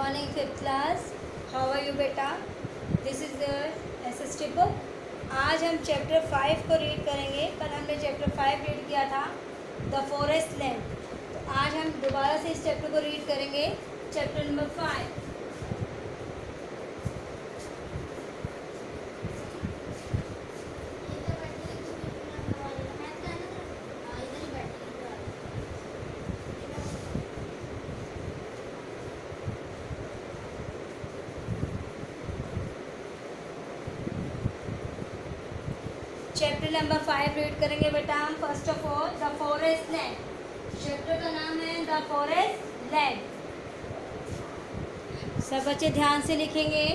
morning, fifth class. How are you, बेटा? This is the SST book. आज हम chapter 5 को रीड करेंगे. कल हमने चैप्टर 5 रीड किया था, द फॉरेस्ट लैंड. तो आज हम दोबारा से इस चैप्टर को रीड करेंगे, chapter number 5. Chapter number 5 read करेंगे बेटा हम. First of all the forest land. Chapter का नाम है द फॉरेस्ट लैंड. सब बच्चे ध्यान से लिखेंगे.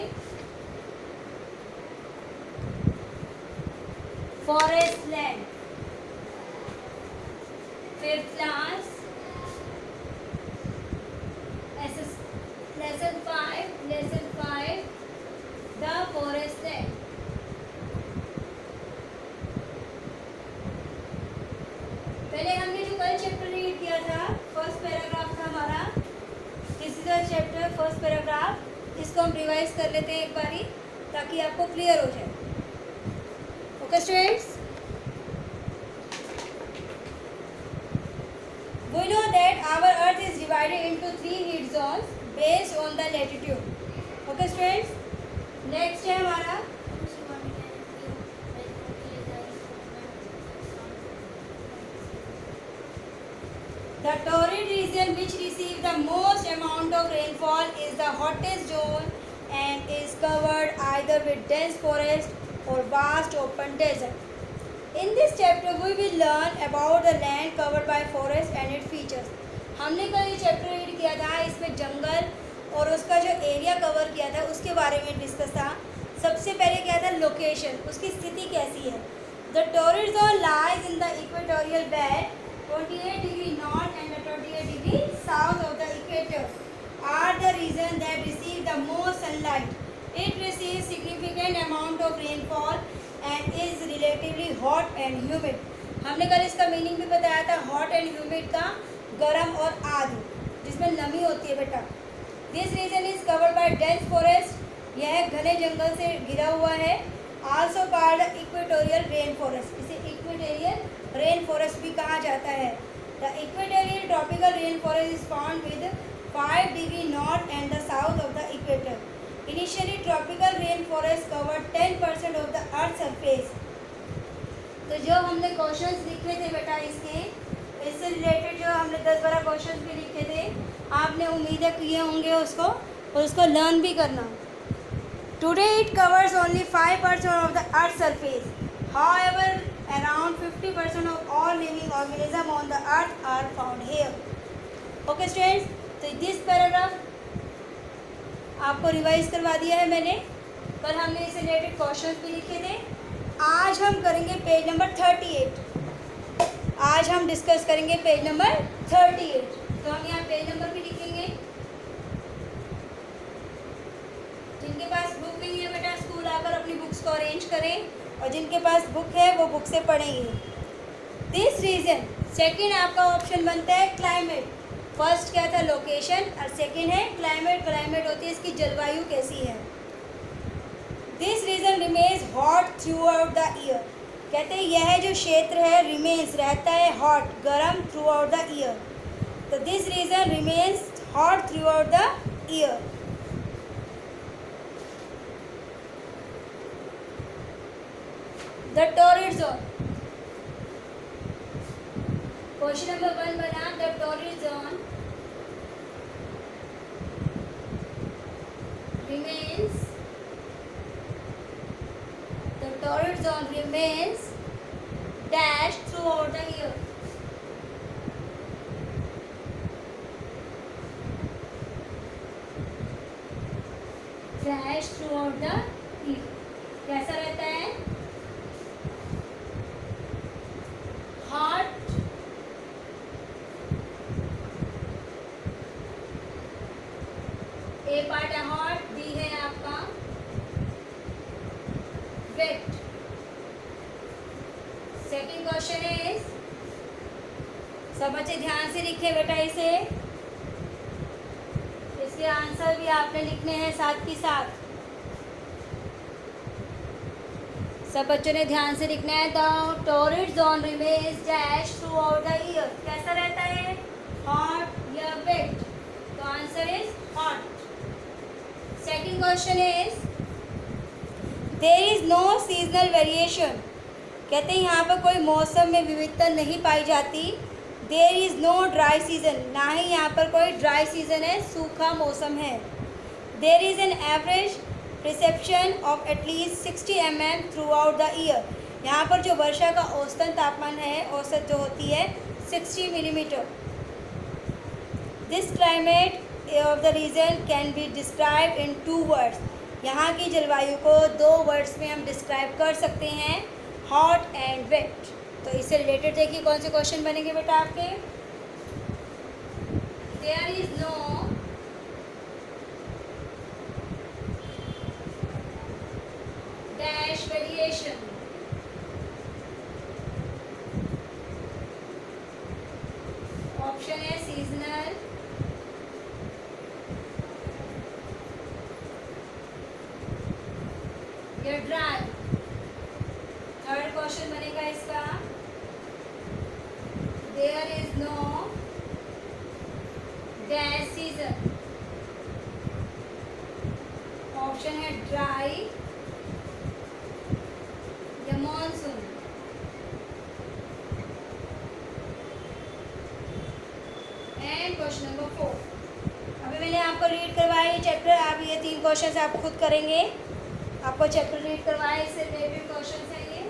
Forest land, fifth class, lesson 5 the forest land. पहले हमने जो कल चैप्टर रीड किया था, फर्स्ट पैराग्राफ था हमारा. This is the chapter first paragraph. इसको हम रिवाइज कर लेते हैं एक बारी, ताकि आपको क्लियर हो जाए. Okay students, we know that our earth is divided into 3 heat zones based on the latitude. Okay students, next है हमारा the torrid region, which receive the most amount of rainfall, is the hottest zone and is covered either with dense forest or vast open desert. In this chapter we will learn about the land covered by forest and its features. हमने कल ये chapter read किया था, इसमें जंगल और उसका जो area cover किया था उसके बारे में डिस्कस था. सबसे पहले क्या था, लोकेशन, उसकी स्थिति कैसी है. The torrid zone lies in the equatorial belt 28 degree north and 28 degree south of the equator are the region that receive the most sunlight. It receives significant amount of rainfall and is relatively hot and humid. हमने कल इसका meaning भी बताया था, hot and humid का, गर्म और आर्द्र, जिसमें नमी होती है बेटा. This region is covered by dense forest. यह घने जंगल से घिरा हुआ है. Also called equatorial rain forest. इसे इक्वेटोरियल रेन फॉरेस्ट भी कहा जाता है. The equatorial tropical rain forest is found with 5 degree north and the south of the equator. Initially tropical rain forest covered 10% of the earth surface. तो जो हमने questions लिखे थे बेटा, इससे रिलेटेड जो हमने 10-12 क्वेश्चंस भी लिखे थे, आपने उम्मीदें किए होंगे उसको, और उसको लर्न भी करना. Today it covers only 5% of the Earth's surface. However, around 50% of all living organisms on the Earth are found here. Okay students, तो this paragraph आपको रिवाइज करवा दिया है मैंने. कल हमने इससे रिलेटेड क्वेश्चंस भी लिखे थे. आज हम करेंगे पेज नंबर 38. आज हम डिस्कस करेंगे पेज नंबर 38. तो हम यहाँ पेज नंबर भी लिखेंगे. जिनके पास बुक नहीं है बेटा, स्कूल आकर अपनी बुक्स को अरेंज करें, और जिनके पास बुक है वो बुक से पढ़ेंगे. दिस रीजन, सेकंड आपका ऑप्शन बनता है क्लाइमेट. फर्स्ट क्या था, लोकेशन, और सेकंड है क्लाइमेट. क्लाइमेट होती है इसकी जलवायु कैसी है. This region remains hot throughout the year. कहते हैं यह जो क्षेत्र है रिमेन्स, रहता है हॉट, गर्म, थ्रू आउट द ईयर. तो this region remains hot throughout the year. The torrid zone. Question number 1 बना, the torrid zone remains. The torrid zone remains dash throughout the year. Dash throughout the year. कैसा रहता है, hot, ए part है hot, B है आपका wait. Second question है, सब बच्चे ध्यान से लिखे बेटा. इसे इसके आंसर भी आपने लिखने हैं साथ ही साथ। सब बच्चों ने ध्यान से लिखना है। The torrid zone remains dash throughout the year. कैसा रहता है? हॉट या वेट? तो answer is hot. Second question is there is no seasonal variation. कहते हैं यहाँ पर कोई मौसम में विविधता नहीं पाई जाती। There is no dry season, ना ही यहाँ पर कोई ड्राई सीजन है, सूखा मौसम है। There is an average reception of at least 60 mm throughout the year. यहाँ पर जो वर्षा का औसतन तापमान है, औसत जो होती है 60 millimetre. This climate of the region can be describe in 2 words. यहाँ की जलवायु को 2 वर्ड्स में हम डिस्क्राइब कर सकते हैं, हॉट एंड वेट। तो इससे रिलेटेड देखिए कौन से क्वेश्चन बनेंगे बेटा आपके। There is no dash variation. Option है सीजनल, या ड्राई। थर्ड क्वेश्चन बनेगा इसका, there is no dash season. Option है ड्राई या मॉनसून। And question number 4। अभी मैंने आपको रीड करवाया ये चैप्टर, आप ये 3 क्वेश्चन आप खुद करेंगे। आपको चैप्टर रीड करवाया, इससे रिलेटेड क्वेश्चन है ये।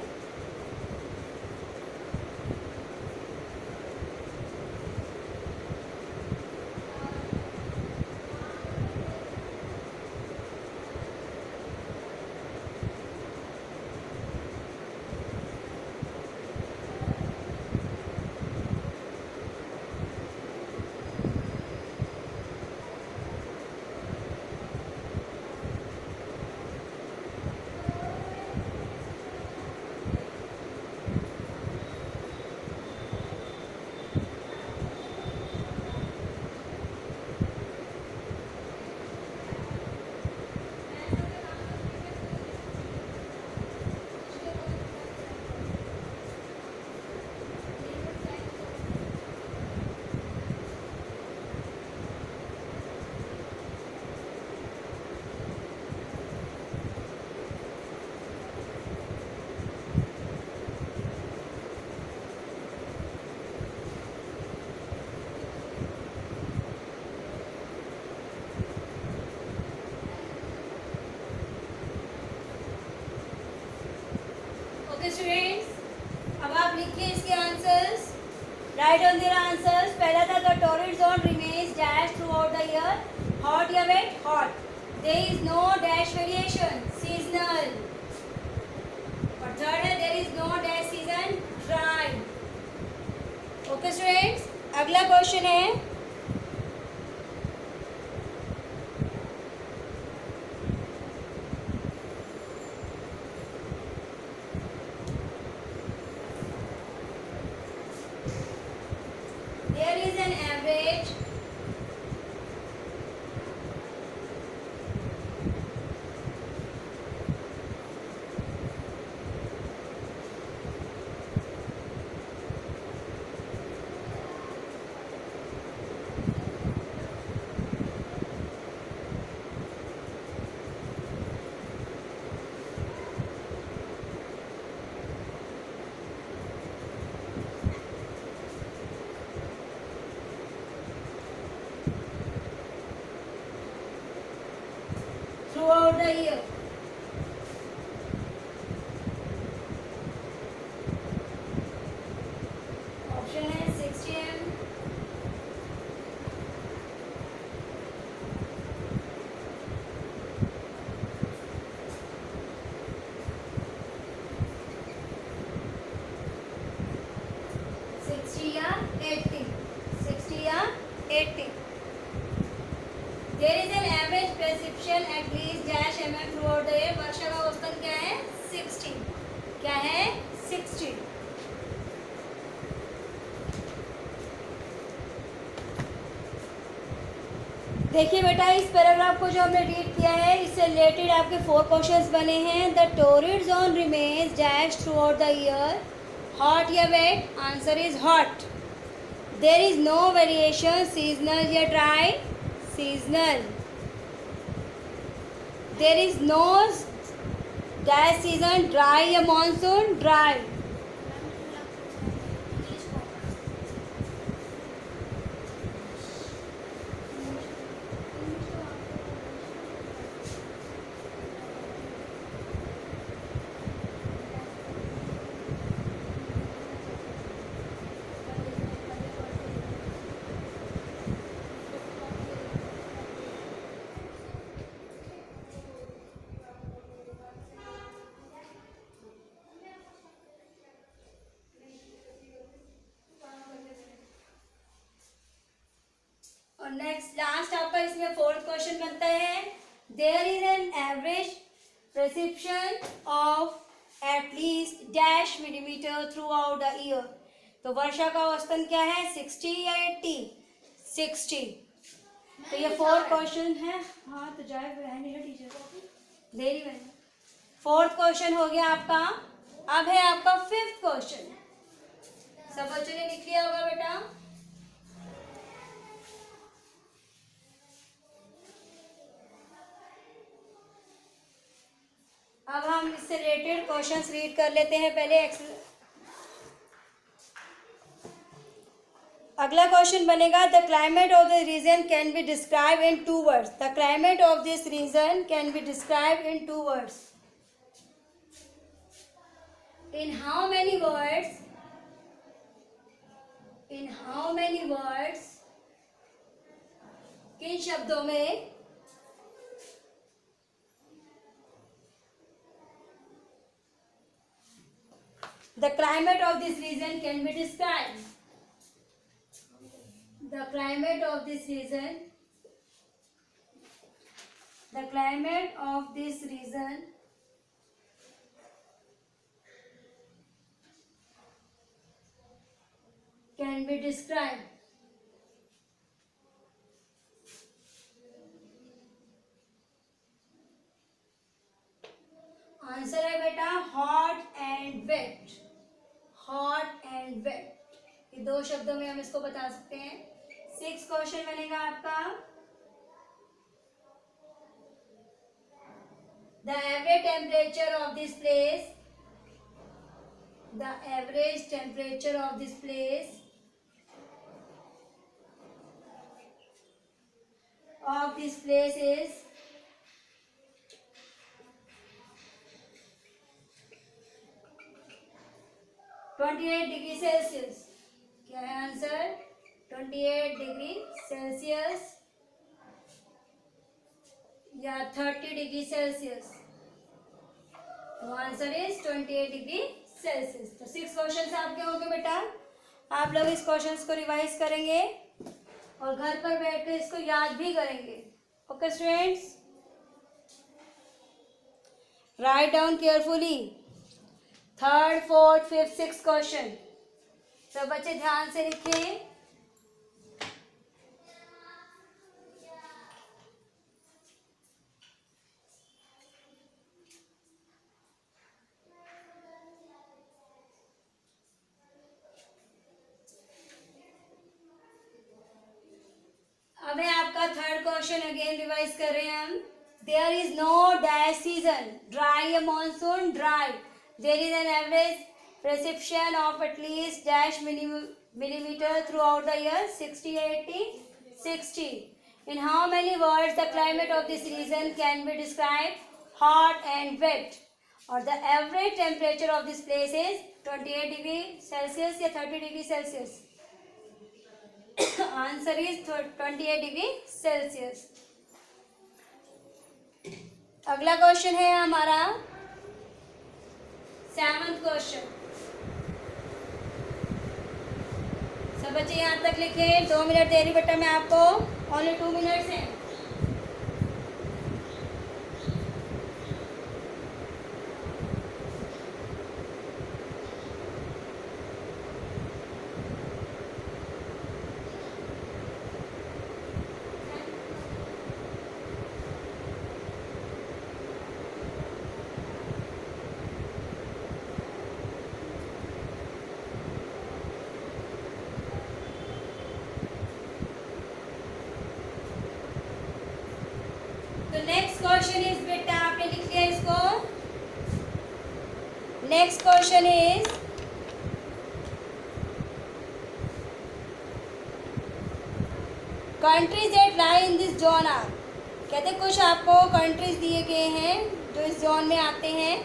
स्टूडेंट्स, अब आप लिखिए इसके answers. Write on their answers. पहला था the torrid zone remains dash throughout the year, hot या wet? Hot. There is no dash variation, seasonal. और थर्ड है there is no dash season, dry. Okay students, अगला question है there is an average throughout the year. Option है 60 m, या 80, 60 या 80। There is an average precipitation at least dash mm throughout the year. वर्षा का औसतन क्या है? 60। क्या है? 60। देखिए बेटा, इस पैराग्राफ को जो हमने रीड किया है इससे रिलेटेड आपके 4 क्वेश्चंस बने हैं. The torrid zone remains dash throughout the year. Hot या wet? Answer is hot. There is no variation seasonal या dry? Seasonal. There is no dash season dry या मानसून? ड्राई. और next last आपका इसमें 4th question बनता है. There is an average precipitation of at least dash millimetre throughout the year. तो वर्षा का औसतन क्या है? 60 या 80? 60. तो ये 4 क्वेश्चन है. हाँ तो जाए नहीं टीचर देरी में. 4th क्वेश्चन हो गया आपका. अब है आपका 5th क्वेश्चन. सब बच्चों ने लिख लिया होगा बेटा. अब हम इससे रिलेटेड क्वेश्चंस रीड कर लेते हैं पहले. अगला क्वेश्चन बनेगा the climate of this region can be describe in 2 words. The climate of this region can be describe in 2 words. In how many words? In how many words? किन शब्दों में the climate of this region can be described? The climate of this region, the climate of this region can be described. Answer है बेटा hot and wet. Hot and wet, ये 2 शब्दों में हम इसको बता सकते हैं. 6th क्वेश्चन बनेगा आपका the average temperature of this place. The average temperature of this place is 28 degree Celsius. क्या है आंसर? 28 डिग्री सेल्सियस या 30 डिग्री सेल्सियस. तो आंसर इज 28 डिग्री सेल्सियस. तो 6 क्वेश्चन आपके होंगे बेटा. आप लोग इस क्वेश्चंस को रिवाइज करेंगे और घर पर बैठ कर इसको याद भी करेंगे. Okay students, write down carefully 3rd, 4th, 5th, 6th question. सब बच्चे ध्यान से लिखिए. अब है आपका 3rd क्वेश्चन. अगेन रिवाइज कर रहे हैं हम. There is no dash season dry या monsoon? Dry. There is an average precipitation of at least dash millimeter throughout the year. 60, 80, 60. In how many words the climate of this region can be described? Hot and wet. Or the average temperature of this place is 28 degree Celsius या 30 degree Celsius. Answer is 28 degree Celsius. अगला question है हमारा 7th question. सब बच्चे यहाँ तक लिखे. 2 minute दे रही बेटा मैं आपको. ओनली 2 मिनट्स हैं. नेक्स्ट क्वेश्चन इज, बेटा आपने लिख लिया इसको. Next question is, countries that lie in this zone are. कहते कुछ आपको कंट्रीज दिए गए हैं जो इस जोन में आते हैं.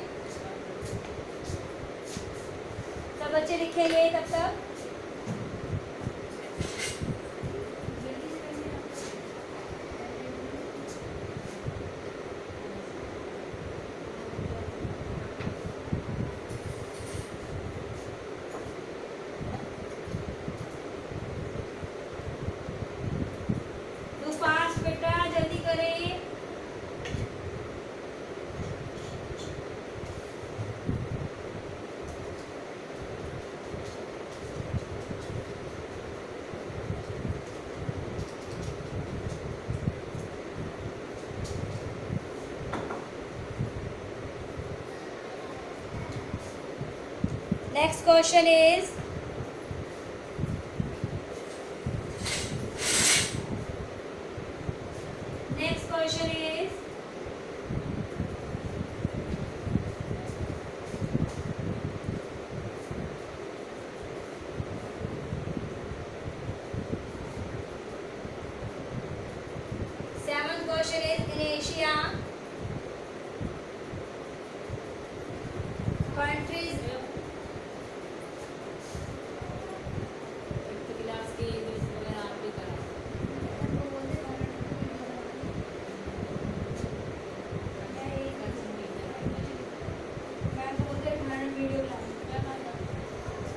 सब बच्चे लिखेंगे तब तक. Next question is, seventh question is, in Asia, countries.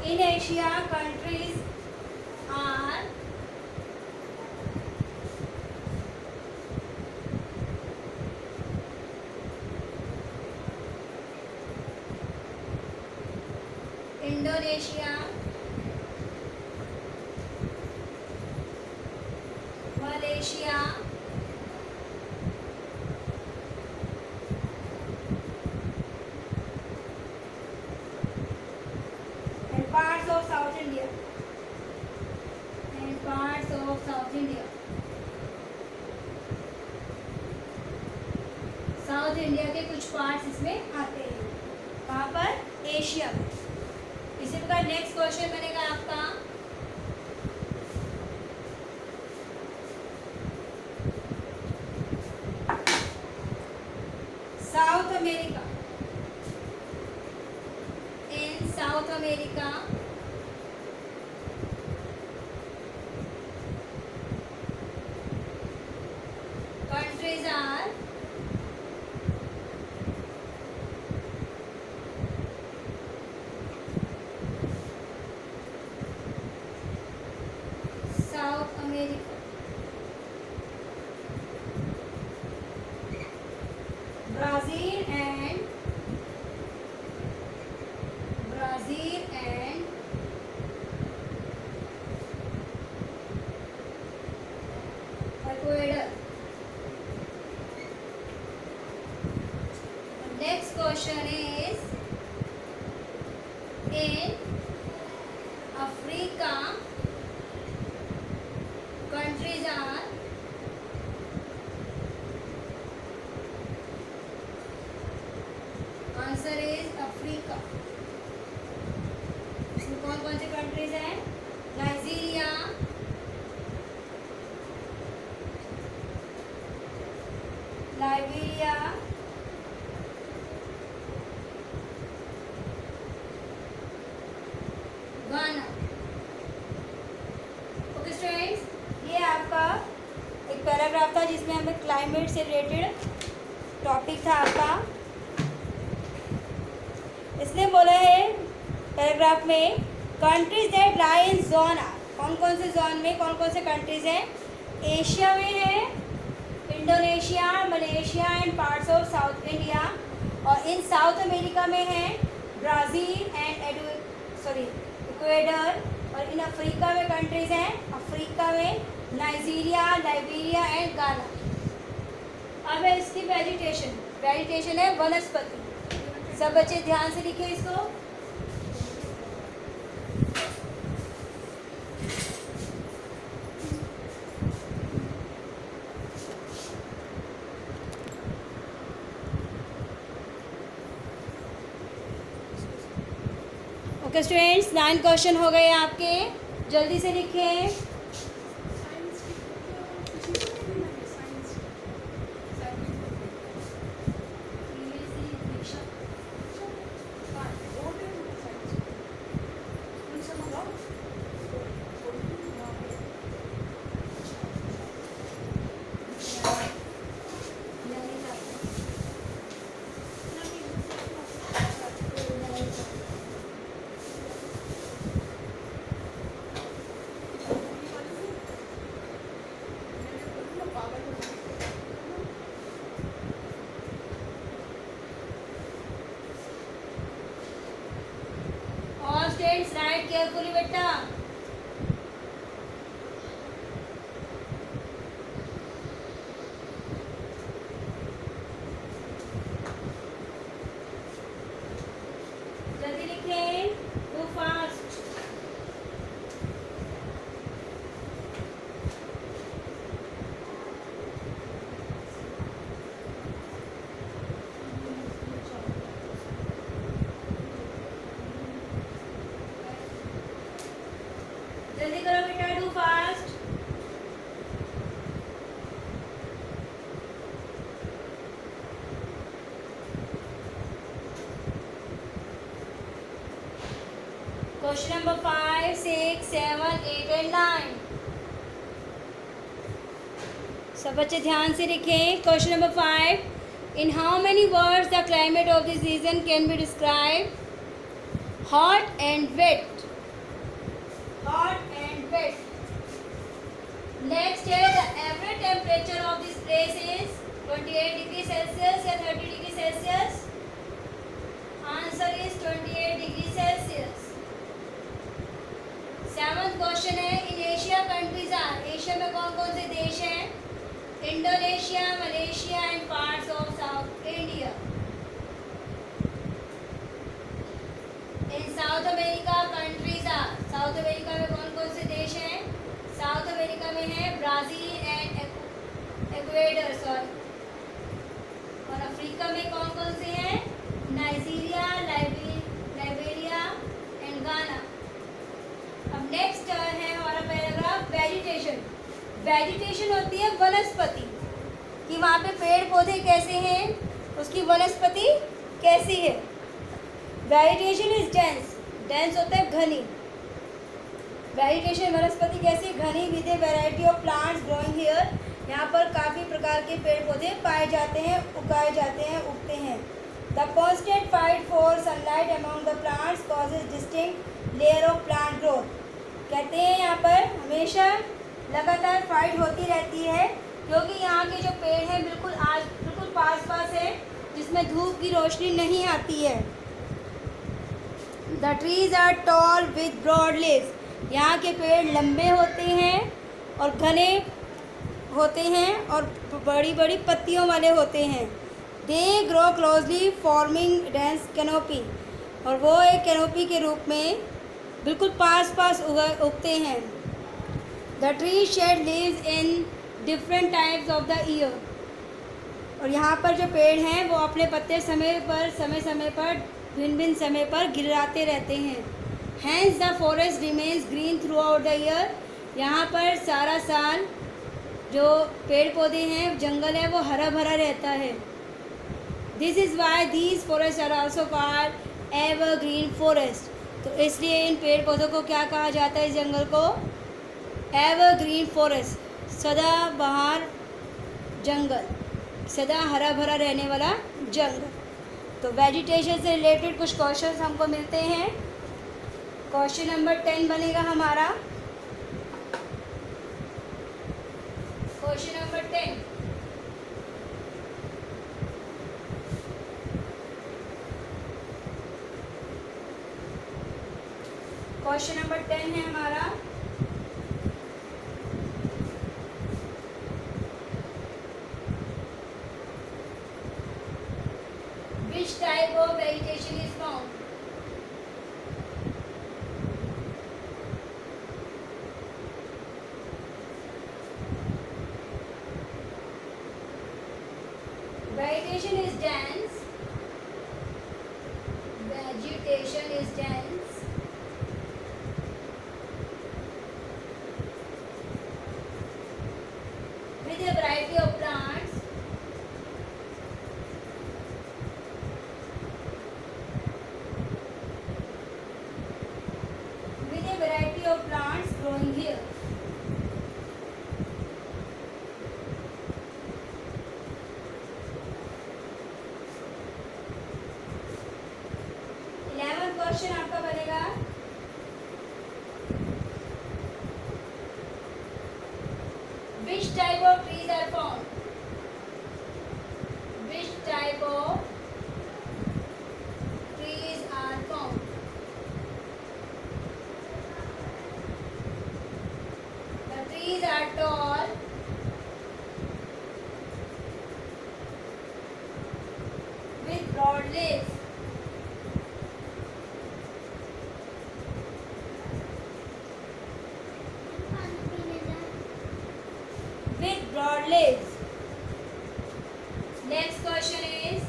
In Asia, countries are Indonesia, Malaysia, and parts of South India. South India के कुछ पार्ट्स इसमें आते हैं. कहाँ पर? एशिया में. इसी प्रकार नेक्स्ट क्वेश्चन बनेगा आपका, south America. In south America, countries are South America, Brazil and Ecuador. Next question is, in Africa, countries are answer is Africa. इसमें कौन कौन से कंट्रीज हैं? नाइजीरिया, लाइबेरिया, गाना. ओके स्टूडेंट्स, ये आपका एक पैराग्राफ था जिसमें हमें क्लाइमेट से रिलेटेड टॉपिक था आपका. इसने बोला है पैराग्राफ में, countries that lie in zone are. कौन कौन से जोन में कौन कौन से कंट्रीज हैं? एशिया में है Indonesia, Malaysia and parts of south India. और इन साउथ अमेरिका में है ब्राज़ील एंड इक्वेडर. और इन अफ्रीका में कंट्रीज हैं, अफ्रीका में नाइजीरिया, लाइबेरिया एंड गाना. अब है इसकी वेजिटेशन. वेजिटेशन है वनस्पति. सब बच्चे ध्यान से लिखे इसको. ओके स्टूडेंट्स, 9 क्वेश्चन हो गए आपके, जल्दी से लिखें। और स्टूडेंट्स राइट केयरफुली बेटा। जल्दी लिखें, गो फास्ट। जल्दी करो बेटा, do fast. Question number 5, 6, 7, 8 and 9। सब बच्चे ध्यान से लिखें। Question number 5, in how many words the climate of this region can be describe? Hot and wet. Hot and wet. Next है the average temperature of this place is 28 degree Celsius या 30 degree Celsius? Answer is 28 degree Celsius. 7th question है, in Asia countries are, Asia में कौन कौन से देश हैं? Indonesia, Malaysia and parts of south India. In south America countries are, south America में कौन कौन से देश हैं? साउथ अमेरिका में है ब्राज़ील एंड इक्वेडर, सॉरी। और अफ्रीका में कौन कौन से हैं? नाइजीरिया, लाइबेरिया एंड गाना। अब नेक्स्ट है हमारा पैराग्राफ, वेजिटेशन। वेजिटेशन होती है वनस्पति, कि वहाँ पे पेड़ पौधे कैसे हैं, उसकी वनस्पति कैसी है। वेजिटेशन इज डेंस, डेंस होता है घनी। वेजिटेशन वनस्पति कैसी? घनी with A variety of plants growing here. यहाँ पर काफ़ी प्रकार के पेड़ पौधे पाए जाते हैं, उगाए जाते हैं, उगते हैं। The constant fight for sunlight among the plants causes distinct layer of plant growth. कहते हैं यहाँ पर हमेशा लगातार फाइट होती रहती है, क्योंकि यहाँ के जो पेड़ हैं बिल्कुल पास पास है, जिसमें धूप की रोशनी नहीं आती है। The trees are tall with broad leaves. यहाँ के पेड़ लंबे होते हैं और घने होते हैं और बड़ी बड़ी पत्तियों वाले होते हैं। They grow closely forming dense canopy, और वो एक कैनोपी के रूप में बिल्कुल पास पास उगते हैं। The tree shade leaves in different times of the year. और यहाँ पर जो पेड़ हैं वो अपने पत्ते समय समय पर भिन्न भिन्न समय पर गिराते रहते हैं। Hence the forest remains green throughout the year. यहाँ पर सारा साल जो पेड़ पौधे हैं, जंगल है, वो हरा भरा रहता है। This is why these forests are also called evergreen forest. तो इसलिए इन पेड़ पौधों को क्या कहा जाता है? इस जंगल को एवरग्रीन फॉरेस्ट, सदाबहार जंगल, सदा हरा भरा रहने वाला जंगल। तो वेजिटेशन से रिलेटेड कुछ क्वेश्चंस हमको मिलते हैं। क्वेश्चन नंबर 10 बनेगा हमारा। क्वेश्चन नंबर 10, क्वेश्चन नंबर 10 है हमारा, which type of vegetation is found? Vegetation is dense. Vegetation is dense. Which type of trees are found? Which type of trees are found? The trees are tall, with broad leaves. With broad leaves. Next question is,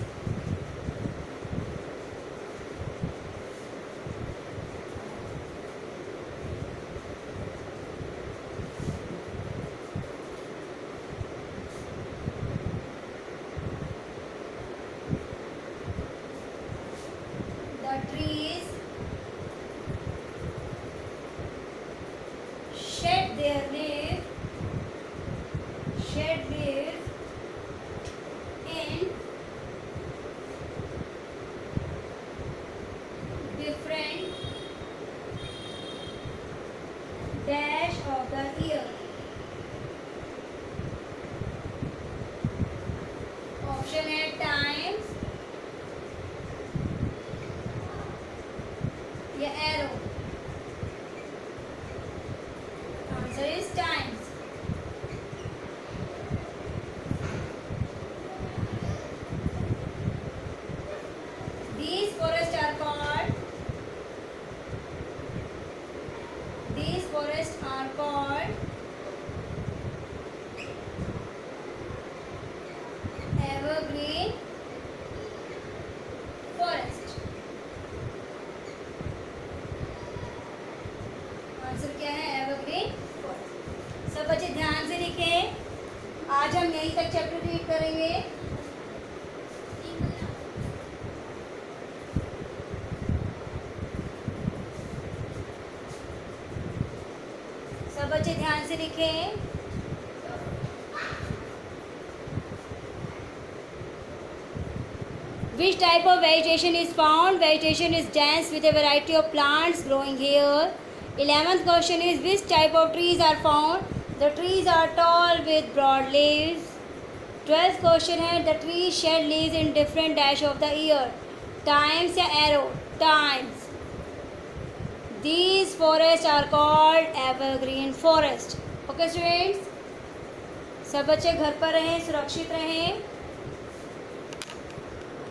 the trees shed their leaves in different dash of the year. Option A times या arrow. Answer is times. These forests are called evergreen forest. Answer क्या है? Evergreen forest. सब बच्चे ध्यान से लिखें. आज हम यहीं तक चैप्टर रीड करेंगे. सब बच्चे ध्यान से लिखें. Which type of vegetation is found? Vegetation is dense with a variety of plants growing here. 11th question is, which type of trees are found? The trees are tall with broad leaves. 12th question है, the trees shed leaves in different dash of the year. Times या arrow? Times. These forests are called evergreen forest. Okay students, सब बच्चे घर पर रहें, सुरक्षित रहें.